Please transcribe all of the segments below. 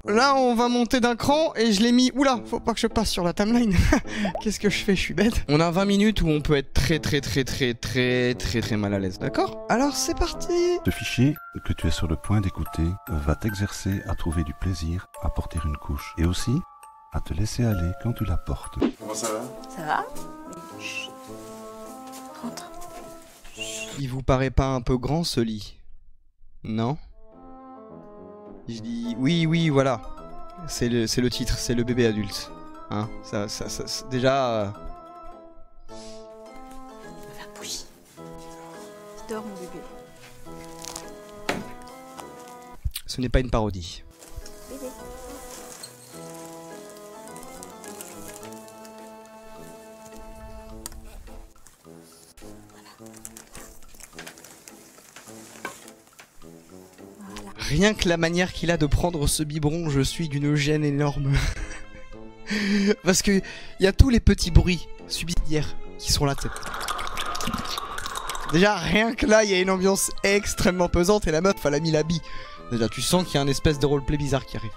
Là, on va monter d'un cran et je l'ai mis... Oula, faut pas que je passe sur la timeline. Qu'est-ce que je fais? Je suis bête. On a 20 minutes où on peut être très mal à l'aise, d'accord? Alors, c'est parti. Ce fichier que tu es sur le point d'écouter va t'exercer à trouver du plaisir à porter une couche et aussi à te laisser aller quand tu la portes. Comment ça va? Ça va? Chut. Rentre. Il vous paraît pas un peu grand, ce lit? Non? Je dis... Oui, voilà. C'est le titre, c'est le bébé adulte. Hein? Déjà... Faire bougie. Dors, mon bébé. Ce n'est pas une parodie. Bébé. Rien que la manière qu'il a de prendre ce biberon, je suis d'une gêne énorme. Parce que il y a tous les petits bruits subsidiaires qui sont là, tu sais. Déjà, rien que là, il y a une ambiance extrêmement pesante et la meuf, elle a mis l'habit. Déjà, tu sens qu'il y a un espèce de roleplay bizarre qui arrive.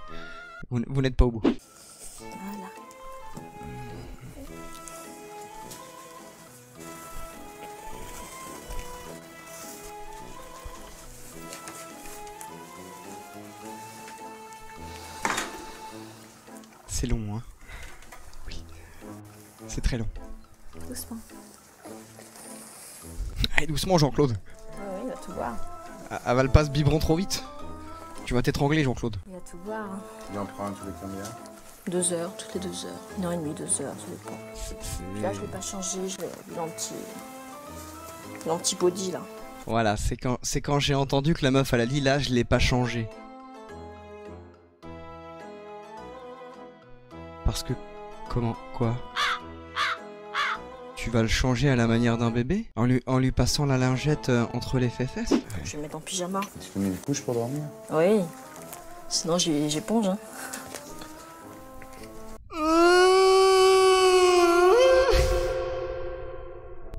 Vous n'êtes pas au bout. Voilà. C'est long, hein. Oui. C'est très long. Doucement. Allez, doucement, Jean-Claude. Ouais, il va tout boire. Avale pas ce biberon trop vite. Tu vas t'étrangler, Jean-Claude. Il va tout boire. Hein. Il en prend un tous les combien? 2 heures, toutes les 2 heures. 1h30, 2 heures, ça dépend. Puis là, je vais pas changer, je vais l'anti-body là. Voilà, c'est quand j'ai entendu que la meuf elle a dit là, je l'ai pas changé. Parce que... Comment? Quoi? Tu vas le changer à la manière d'un bébé? En lui passant la lingette entre les fesses? Je vais le mettre en pyjama. Tu peux mettre une couche pour dormir? Oui. Sinon, j'éponge. Hein.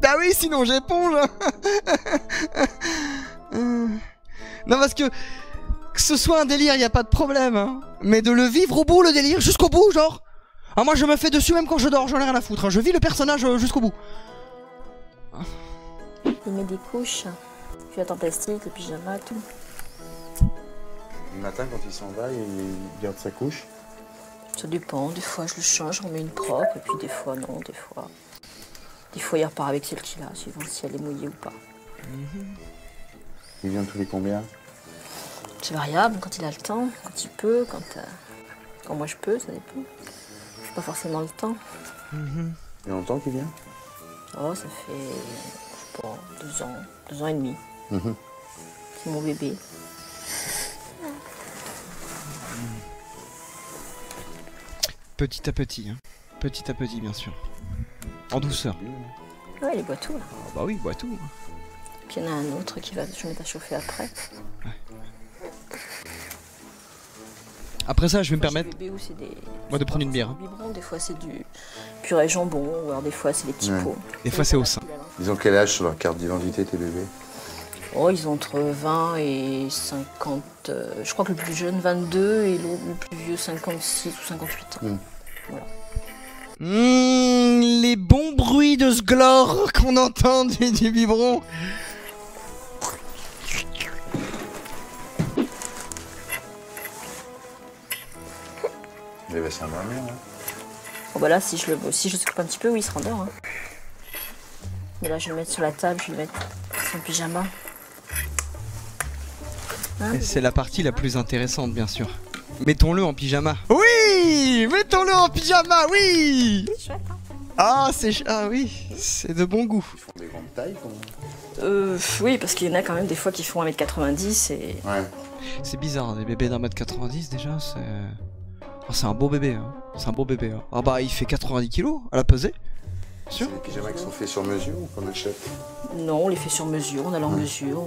Bah oui, sinon j'éponge. Non, parce que ce soit un délire, y a pas de problème. Hein. Mais de le vivre au bout, le délire, jusqu'au bout, genre. Ah, moi je me fais dessus même quand je dors, j'en ai rien à foutre. Hein. Je vis le personnage jusqu'au bout. Il met des couches, culottes en plastique, le pyjama, tout. Le matin, quand il s'en va, il garde sa couche. Ça dépend, des fois je le change, je remets une propre, et puis des fois non, des fois il repart avec celle qu'il a, suivant si elle est mouillée ou pas. Il vient tous les combien? C'est variable, quand il a le temps, quand il peut, quand moi je peux, ça dépend. J'ai pas forcément le temps. Il y a longtemps qu'il vient? Oh, ça fait, je sais pas, 2 ans et demi. C'est mon bébé. Petit à petit, hein. Petit à petit, bien sûr. En douceur. Ouais, il boit tout là. Ah bah oui, boit tout. Puis il y en a un autre qui va je vais mettre à chauffer après. Ouais. Après ça, je vais me permettre moi de prendre une bière. Biberon, des fois c'est du purée jambon, ou alors des fois c'est des petits pots. Des fois c'est au sein. Ils ont quel âge sur leur carte d'identité, tes bébés? Oh, ils ont entre 20 et 50. Je crois que le plus jeune 22 et le plus vieux 56 ou 58 ans. Voilà. Les bons bruits de ce glore qu'on entend du biberon. Il va s'endormir, hein. Bon bah là, si je s'occupe un petit peu, oui, il se rendort. Hein. Mais là, je vais le mettre sur la table, je vais le mettre son pyjama. Hein, c'est la partie la plus intéressante, bien sûr. Mettons-le en pyjama. Oui, mettons-le en pyjama, oui. c'est chouette, hein. Ah oui, c'est de bon goût. Ils font des grandes tailles, comment? Oui, parce qu'il y en a quand même des fois qui font 1m90 et... Ouais. C'est bizarre, des bébés d'1m90 déjà, c'est... Oh, c'est un beau bébé, hein. C'est un beau bébé. Hein. Ah bah il fait 90 kilos à la pesée. Sûr. C'est des pyjamas qui sont faits sur mesure ou qu'on achète? Non, on les fait sur mesure, on a leur mesure.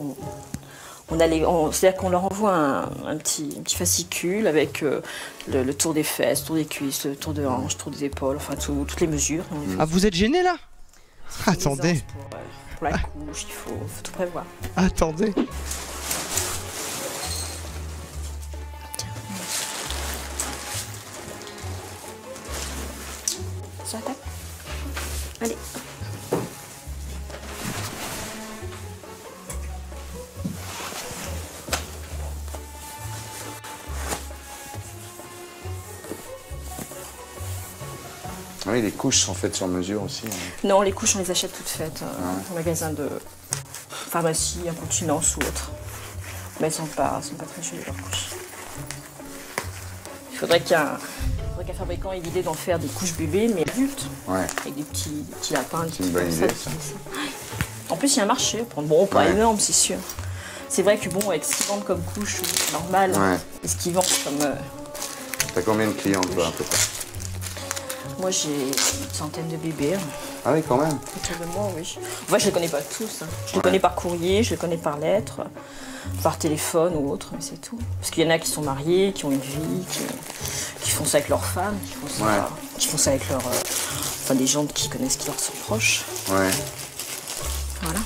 C'est-à-dire qu'on leur envoie un petit fascicule avec le tour des fesses, tour des cuisses, le tour de hanche, tour des épaules, enfin toutes les mesures. Ah, vous êtes gêné là? Attendez. Pour la couche, il faut tout prévoir. Attendez. sur la table. Allez. Oui, les couches sont faites sur mesure aussi. Non, les couches, on les achète toutes faites en magasin de pharmacie, incontinence ou autre. Mais elles sont pas très jolies, leurs couches. Il faudrait qu'un fabricant ait l'idée d'en faire des couches bébés, mais adultes. Ouais. Avec des petits lapins. C'est une bonne idée, ça. En plus, il y a un marché. Bon, pas énorme, c'est sûr. C'est vrai que bon, avec ce qu'ils vendent comme couche normale, et ce qu'ils vendent comme... T'as combien de clients, toi, à peu près? Moi, j'ai une centaine de bébés. Ah oui, quand même. Autour de moi, oui. Moi, je les connais pas tous. Hein. Je les connais par courrier, je les connais par lettre, par téléphone ou autre, mais c'est tout. Parce qu'il y en a qui sont mariés, qui ont une vie, qui font ça avec leurs femmes, qui font ça avec leurs... enfin, des gens qui connaissent, qui leur sont proches. Ouais. Voilà.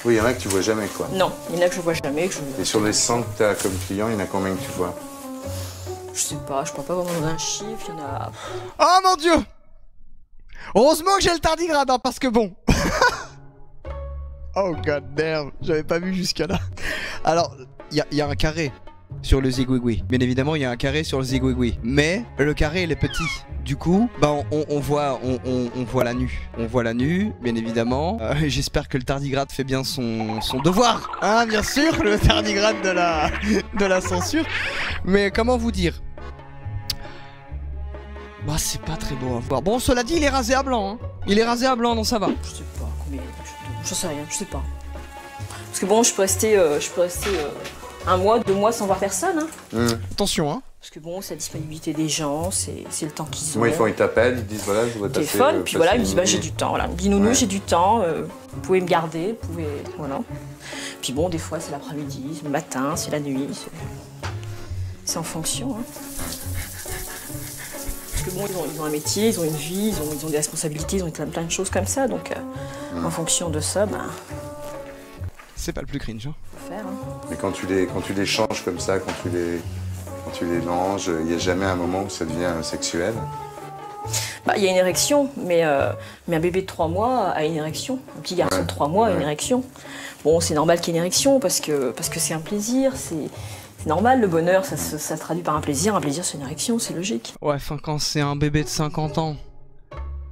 Oui, il y en a que tu vois jamais, quoi. Non, il y en a que je vois jamais. Et sur les 100 que tu as comme clients, il y en a combien que tu vois? Je sais pas, je peux pas vraiment donner un chiffre, il y en a... Oh mon dieu! Heureusement que j'ai le tardigrade, hein, parce que bon... Oh god damn, j'avais pas vu jusqu'à là. Alors, il y a un carré sur le zigouigoui. Bien évidemment, il y a un carré sur le zigouigoui. Mais le carré, il est petit. Du coup, bah on voit la nue. On voit la nue, bien évidemment. J'espère que le tardigrade fait bien son devoir. Hein, bien sûr, le tardigrade de la censure. Mais comment vous dire? Bah c'est pas très beau à voir. Bon, cela dit, il est rasé à blanc. Hein. Il est rasé à blanc, donc ça va. Je sais pas combien... Je sais rien, je sais pas. Parce que bon, je peux rester 1 mois, 2 mois sans voir personne. Hein. Attention, hein. Parce que bon, c'est la disponibilité des gens, c'est le temps qu'ils ont. Moi, ils t'appellent, ils te disent voilà, je voudrais passer... Téléphone, puis voilà, ils me disent bah, j'ai du temps. Voilà. Ils me disent nounou, j'ai du temps, vous pouvez me garder, vous pouvez... Voilà. Puis bon, des fois, c'est l'après-midi, c'est le matin, c'est la nuit. C'est en fonction. Hein. Parce que bon, ils ont un métier, ils ont une vie, ils ont des responsabilités, ils ont plein de choses comme ça. Donc, en fonction de ça, bah... C'est pas le plus cringe, hein. Faut faire, hein. Mais quand tu les changes comme ça, quand tu les manges, il n'y a jamais un moment où ça devient sexuel? Bah, il y a une érection, mais un bébé de 3 mois a une érection. Un petit garçon de 3 mois a une érection. Bon, c'est normal qu'il y ait une érection parce que c'est un plaisir, c'est normal, le bonheur, ça se traduit par un plaisir c'est une érection, c'est logique. Ouais, enfin quand c'est un bébé de 50 ans,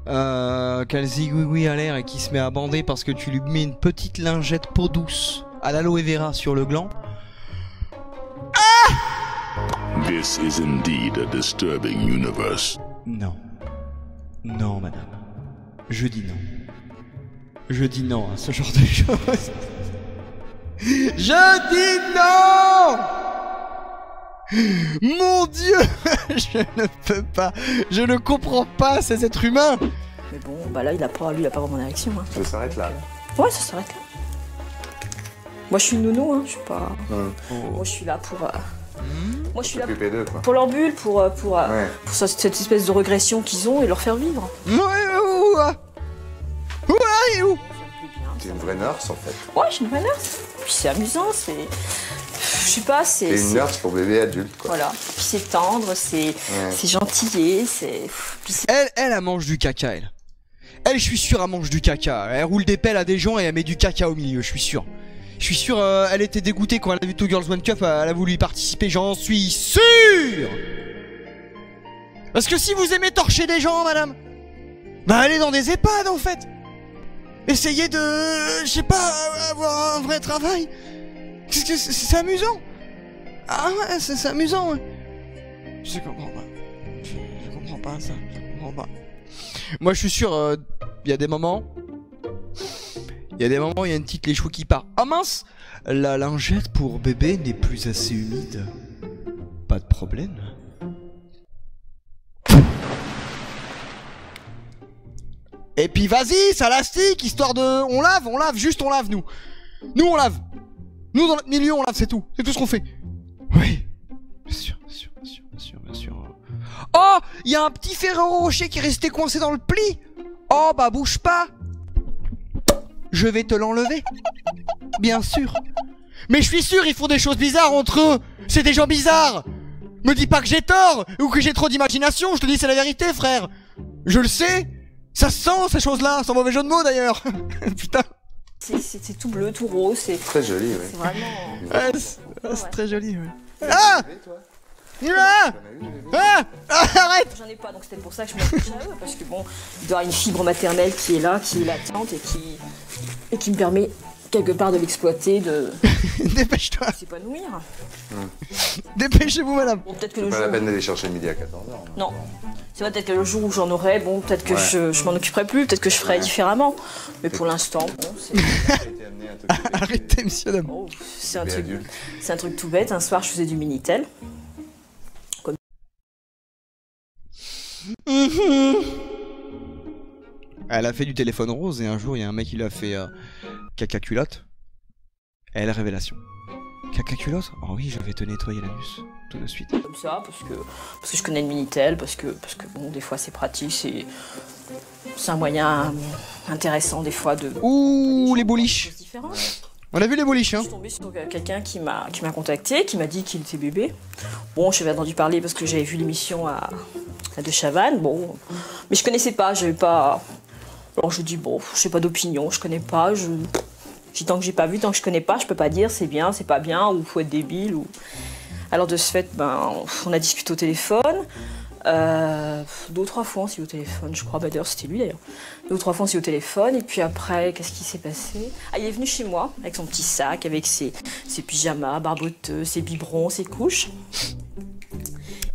qui a le zigouigoui à l'air et qui se met à bander parce que tu lui mets une petite lingette peau douce à l'aloe vera sur le gland. This is indeed a disturbing universe. Non. Non, madame. Je dis non. Je dis non à ce genre de choses. Je dis non! Mon Dieu! Je ne peux pas. Je ne comprends pas ces êtres humains. Mais bon, bah là, lui, il a pas vraiment d'érection. Hein. Ça s'arrête là. Ouais, ça s'arrête là. Moi, je suis une nounou, hein. Je suis pas... Moi, je suis là pour... Moi, je suis là pour leur bulle, pour cette espèce de régression qu'ils ont et leur faire vivre. T'es une vraie nurse, en fait. Ouais, je suis une vraie nurse. Puis c'est amusant, c'est... Je sais pas, c'est... T'es une nurse pour bébé adulte, quoi. Voilà. Puis c'est tendre, c'est gentillet, c'est... Elle mange du caca, elle. Elle, je suis sûr, elle mange du caca. Elle roule des pelles à des gens et elle met du caca au milieu, je suis sûr. Je suis sûr, elle était dégoûtée quand elle a vu Two Girls One Cup, elle a voulu y participer, j'en suis sûr. Parce que si vous aimez torcher des gens, madame, bah allez dans des EHPAD, en fait. Essayez de, je sais pas, avoir un vrai travail. C'est amusant. Ah ouais, c'est amusant. Ouais. Je comprends pas. Je comprends pas ça. Je comprends pas. Moi, je suis sûr, il y a des moments... Il y a des moments où il y a une petite léchoue qui part. Ah mince! La lingette pour bébé n'est plus assez humide. Pas de problème. Et puis vas-y, ça lastique, histoire de... On lave, juste on lave, nous. Nous, on lave. Nous, dans notre milieu, on lave, c'est tout. C'est tout ce qu'on fait. Oui. Bien sûr, bien sûr, bien sûr, bien sûr, bien sûr. Oh! Il y a un petit Ferrero Rocher qui est resté coincé dans le pli. Oh, bah bouge pas. Je vais te l'enlever. Bien sûr. Mais je suis sûr, ils font des choses bizarres entre eux. C'est des gens bizarres. Me dis pas que j'ai tort ou que j'ai trop d'imagination, je te dis c'est la vérité frère. Je le sais. Ça se sent ces choses-là, sans mauvais jeu de mots d'ailleurs. Putain. C'est tout bleu, tout rose, c'est Très joli, oui. c'est vraiment... Ouais, c'est très joli, ouais. Ah, arrête. J'en ai pas, donc c'était pour ça que je me suis à eux, parce que bon, il doit y avoir une fibre maternelle qui est là, qui est latente et qui me permet quelque part de l'exploiter, de Dépêche-toi. s'épanouir. Dépêchez-vous madame. Bon, peut-être que le Pas jour... la peine d'aller chercher le midi à 14h. Non. C'est vrai, peut-être que le jour où j'en aurai, bon, peut-être que Ouais. je m'en occuperai plus, peut-être que je ferai différemment. Mais pour l'instant, bon, Arrêtez monsieur dame. oh, c'est Adulte. un truc tout bête. Un soir, je faisais du Minitel. Elle a fait du téléphone rose et un jour il y a un mec qui lui a fait caca culotte. Elle révélation. Caca culotte? Oh oui, je vais te nettoyer l'anus tout de suite. Comme ça, parce que je connais le Minitel, parce que bon, des fois c'est pratique, c'est un moyen intéressant des fois de... Ouh, les boliches. Différentes. On a vu les boliches Je hein. suis tombée sur quelqu'un qui m'a contacté, qui m'a dit qu'il était bébé. Bon, j'avais entendu parler parce que j'avais vu l'émission à De Chavannes, bon, mais je connaissais pas, j'avais pas... Alors je dis bon, je sais pas d'opinion, je connais pas, tant que j'ai pas vu, tant que je connais pas, je peux pas dire c'est bien, c'est pas bien, ou faut être débile, ou... Alors de ce fait, ben, on a discuté au téléphone, 2 ou 3 fois aussi au téléphone, je crois, bah d'ailleurs c'était lui d'ailleurs. 2 ou 3 fois aussi au téléphone, et puis après, qu'est-ce qui s'est passé? Ah, il est venu chez moi, avec son petit sac, avec ses pyjamas, barboteux, ses biberons, ses couches.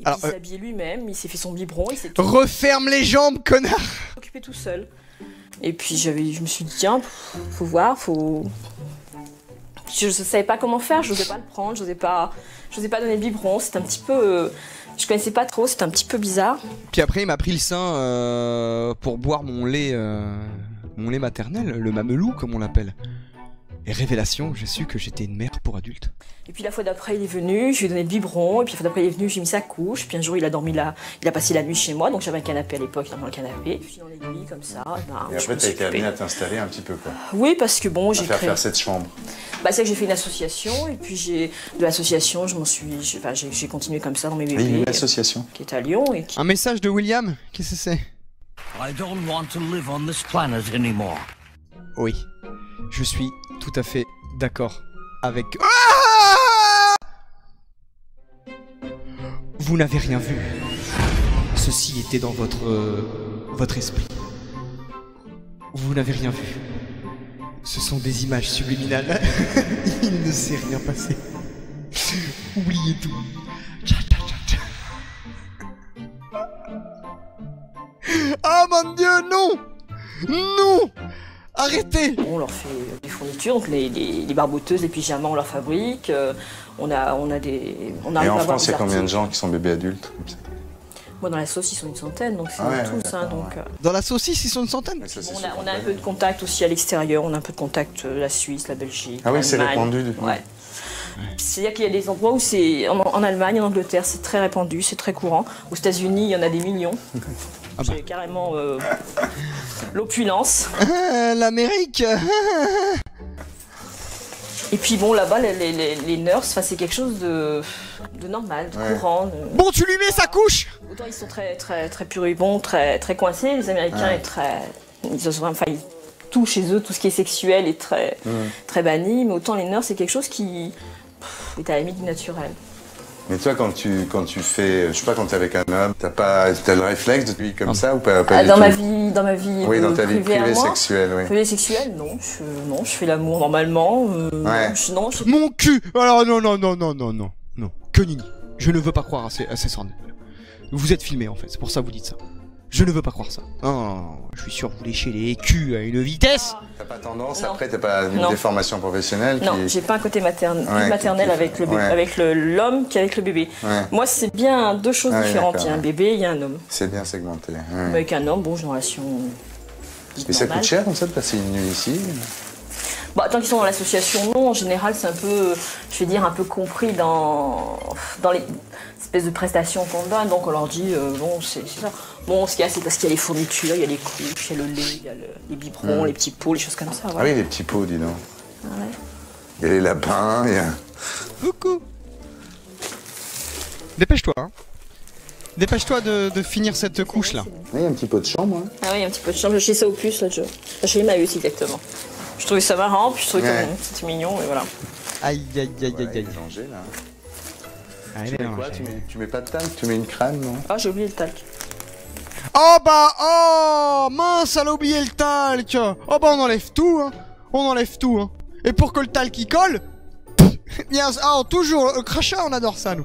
Et Alors, puis il s'est habillé lui-même, il s'est fait son biberon, il s'est tout Referme les jambes, connard. occupé tout seul. Et puis je me suis dit, tiens, faut voir, faut... Je savais pas comment faire, je n'osais pas le prendre, je n'osais pas donner le biberon, c'était un petit peu... je connaissais pas trop, c'était un petit peu bizarre. Puis après il m'a pris le sein pour boire mon lait maternel, le mamelou comme on l'appelle. Et révélation, j'ai su que j'étais une mère pour adultes. Et puis la fois d'après, il est venu, je lui ai donné le biberon, et puis la fois d'après, il est venu, j'ai mis sa couche, puis un jour, il a dormi là, il a passé la nuit chez moi, donc j'avais un canapé à l'époque, il dormait dans le canapé, puis dans l'aiguille, comme ça, ben, Et je après, me t'as suis été amené occupée. à t'installer un petit peu, quoi. Oui, parce que bon, À j'ai faire créé... faire cette chambre. Bah, c'est que j'ai fait une association, et puis de l'association, j'ai continué comme ça dans mes Oui, bébés, une association. qui est à Lyon, et qui... Un message de William, qu'est-ce que c'est? I don't want to live on this planet anymore. Oui, je suis tout à fait d'accord avec... Ah! Vous n'avez rien vu. Ceci était dans votre esprit. Vous n'avez rien vu. Ce sont des images subliminales. Il ne s'est rien passé. Oubliez tout. Tcha, tcha, tcha, tcha. Oh mon Dieu, non! Non! Arrêtez! On leur fait des fournitures, donc les barboteuses, les pyjamas, on leur fabrique. On a des... On Et arrive à en avoir France, il y a des combien de articles. gens qui sont bébés adultes comme ça? Moi, dans la sauce, ils sont une centaine, donc c'est Ah ouais, tous. ouais, Hein, d'accord, donc, ouais. Dans la saucisse, ils sont une centaine. Mais ça, c'est on sur a un peu campagne. de contact aussi à l'extérieur. On a un peu de contact la Suisse, la Belgique. Ah oui, c'est l'Allemagne. répandu, du coup. Ouais. C'est-à-dire qu'il y a des endroits où c'est... En Allemagne, en Angleterre, c'est très répandu, c'est très courant. Aux États-Unis, il y en a des millions. Ah bah. C'est carrément l'opulence. Ah, l'Amérique. Et puis bon, là-bas, les nurses, enfin, c'est quelque chose de normal, de Ouais. courant. Bon, tu lui mets sa couche. Autant ils sont très, très, très puribonds, très, très coincés, les Américains, Ouais. est très... tout chez eux, tout ce qui est sexuel est très, très banni, mais autant les nurses, c'est quelque chose qui est à la limite du naturel. Mais toi, quand tu fais, je sais pas, quand t'es avec un homme, t'as le réflexe de lui comme ça ou pas du Dans tout? ma vie Oui, dans ta vie privée à privée moi, sexuelle, oui. privée sexuelle, non, je fais l'amour normalement. Ouais. Non, je... Mon cul. Alors non, non, non, non, non, non, non. Que nini. Je ne veux pas croire à ces sortes. Vous êtes filmé en fait, c'est pour ça que vous dites ça. Je ne veux pas croire ça. Non, je suis sûr que vous léchez les culs à une vitesse. T'as pas tendance, Non. après, t'as pas une Non. déformation professionnelle Non, qui... j'ai pas un côté maternel qui- avec le bébé, ouais. avec l'homme qu'avec le bébé. Ouais. Moi, c'est bien 2 choses Ah oui, différentes. d'accord, Il y a un ouais. bébé, il y a un homme. C'est bien segmenté. ouais. Mais avec un homme, bon, j'ai une relation. Et ça normale. coûte cher comme ça de passer une nuit ici? Bah, tant qu'ils sont dans l'association, non. En général, c'est un peu, je vais dire, un peu compris dans les espèces de prestations qu'on donne. Donc on leur dit, bon, c'est ça. Bon, ce qu'il y a, c'est parce qu'il y a les fournitures, il y a les couches, il y a le lait, il y a les biberons, les petits pots, les choses comme ça. Ah Voilà. oui, les petits pots, dis donc. Ah ouais. Il y a les lapins, il y a... Coucou. Dépêche-toi, hein. Dépêche-toi de finir cette couche-là. Il y a un petit peu de chambre. Hein. Ah oui, un petit peu de chambre. J'ai ça au plus, là. Chez Emmaüs, exactement. Je trouvais ça marrant, puis je trouvais Ouais. que c'était mignon, et voilà. Aïe, aïe, aïe, Voilà, aïe, il aïe. est rangé, là. Ah, Tu mets quoi tu mets pas de talc, tu mets une crème, non? Ah, j'ai oublié le talc. Oh bah, oh mince, elle a oublié le talc. Oh bah on enlève tout, hein. On enlève tout, hein. Et pour que le talc y colle, bien, oh, toujours, le crachat, on adore ça, nous.